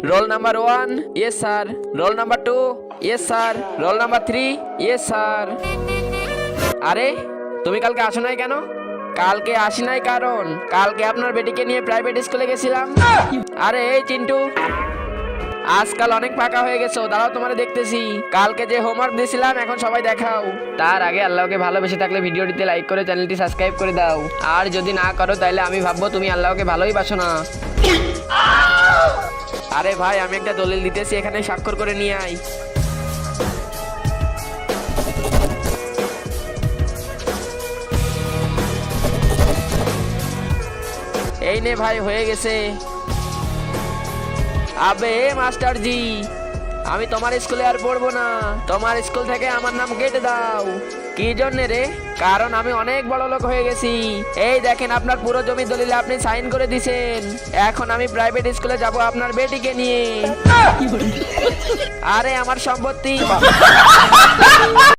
Roll number 1 yes sir. Roll number 2 yes sir. Roll number 3 yes sir. আরে তুমি কালকে আসো নাই কেন? কালকে আসি নাই কারণ কালকে আপনার বেটিকে নিয়ে প্রাইভেট স্কুলে গেছিলাম। আরে এই চিন্টু, আজকাল অনেক পাকা হয়ে গেছো, দাঁড়াও তোমারে দেখতেছি। কালকে যে হোমওয়ার্ক দিয়েছিলাম এখন সবাই দেখাও। তার আগে আল্লাহকে ভালোবেসে থাকলে ভিডিওটিতে লাইক করে চ্যানেলটি সাবস্ক্রাইব করে দাও। আর যদি না করো তাহলে আমি ভাববো তুমি আল্লাহকে ভালোই বাসো না। আরে ভাই আমি একটা দলিল দিতেছি, এখানে স্বাক্ষর করে নিয়ে আয়। এই নে ভাই হয়ে গেছে। আবে মাস্টার জি, আমি তোমার স্কুলে আর পড়বো না, তোমার স্কুল থেকে আমার নাম কেটে দাও। কি জন্য রে? কারণ আমি অনেক বড় লোক হয়ে গেছি। এই দেখেন আপনার পুরো জমি দলিলে আপনি সাইন করে দিছেন। এখন আমি প্রাইভেট স্কুলে যাব আপনার বেটিকে নিয়ে। আরে আমার সম্পত্তি